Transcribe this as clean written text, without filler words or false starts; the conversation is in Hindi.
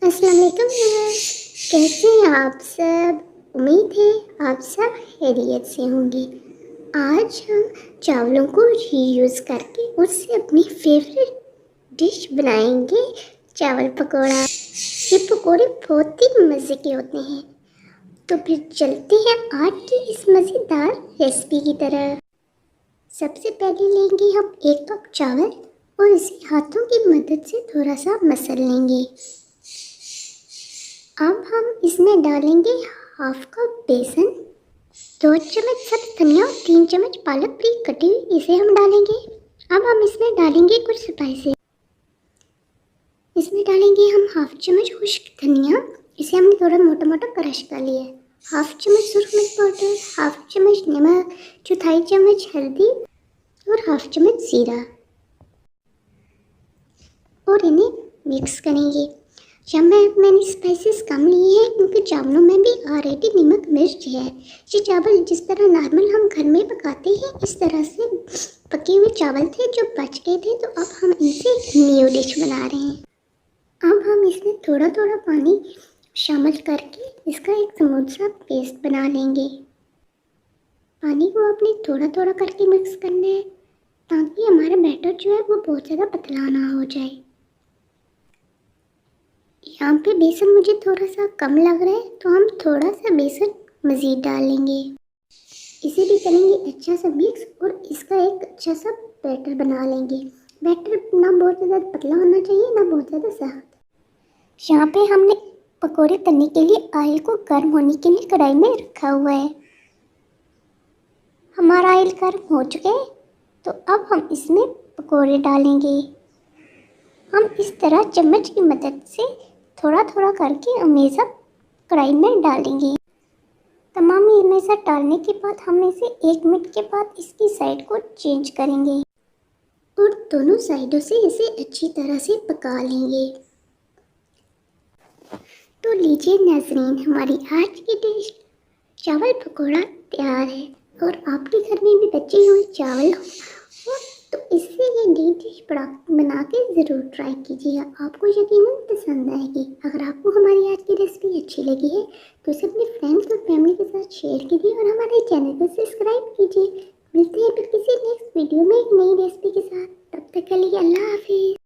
अस्सलाम वालेकुम व्यूअर्स, कैसे हैं आप सब। उम्मीद है आप सब खैरियत से होंगे। आज हम चावलों को रीयूज़ करके उससे अपनी फेवरेट डिश बनाएंगे, चावल पकौड़ा। ये पकौड़े बहुत ही मज़े के होते हैं। तो फिर चलते हैं आज की इस मज़ेदार रेसिपी की तरफ। सबसे पहले लेंगे हम 1 कप चावल और इसे हाथों की मदद से थोड़ा सा मसल लेंगे। अब हम इसमें डालेंगे हाफ कप बेसन, 2 चम्मच सब्ज़ धनिया और 3 चम्मच पालक बारीक कटी हुई, इसे हम डालेंगे। अब हम इसमें डालेंगे कुछ स्पाइसेस। इसमें डालेंगे हम हाफ चम्मच खुश्क धनिया, इसे हमने थोड़ा मोटा मोटा क्रश कर लिया है। हाफ चम्मच सुरख मिर्च पाउडर, हाफ चम्मच नमक, चौथाई चम्मच हल्दी और हाफ चम्मच जीरा, और इन्हें मिक्स करेंगे। मैंने स्पाइसेस कम लिए हैं क्योंकि चावलों में भी ऑलरेडी नमक मिर्च है। ये चावल जिस तरह नॉर्मल हम घर में पकाते हैं इस तरह से पके हुए चावल थे जो बच गए थे, तो अब हम इनसे न्यू डिश बना रहे हैं। अब हम इसमें थोड़ा थोड़ा पानी शामिल करके इसका एक स्मूथ सा पेस्ट बना लेंगे। पानी को आपने थोड़ा थोड़ा करके मिक्स करना है ताकि हमारा बैटर जो है वो बहुत ज़्यादा पतला ना हो जाए। यहाँ पे बेसन मुझे थोड़ा सा कम लग रहा है तो हम थोड़ा सा बेसन मज़ीद डालेंगे। इसे भी करेंगे अच्छा सा मिक्स और इसका एक अच्छा सा बैटर बना लेंगे। बैटर ना बहुत ज़्यादा पतला होना चाहिए ना बहुत ज़्यादा सख्त। यहाँ पे हमने पकोड़े तलने के लिए ऑयल को गर्म होने के लिए कढ़ाई में रखा हुआ है। हमारा ऑयल गर्म हो चुका है तो अब हम इसमें पकोड़े डालेंगे। हम इस तरह चम्मच की मदद से थोड़ा थोड़ा करके हमेशा कढ़ाई में डालेंगे। तमाम हमेशा डालने के बाद हम इसे 1 मिनट के बाद इसकी साइड को चेंज करेंगे और दोनों साइडों से इसे अच्छी तरह से पका लेंगे। तो लीजिए नाज़रीन, हमारी आज की डिश चावल पकौड़ा तैयार है। और आपके घर में भी बचे हुए चावल हो तो इससे ये डिश बना के ज़रूर ट्राई कीजिएगा, आपको यकीनन पसंद आएगी। अगर आपको हमारी आज की रेसिपी अच्छी लगी है तो इसे अपने फ्रेंड्स और फैमिली के साथ शेयर कीजिए और हमारे चैनल को सब्सक्राइब कीजिए। मिलते हैं फिर किसी नेक्स्ट वीडियो में एक नई रेसिपी के साथ। तब तक के लिए अल्लाह हाफिज़।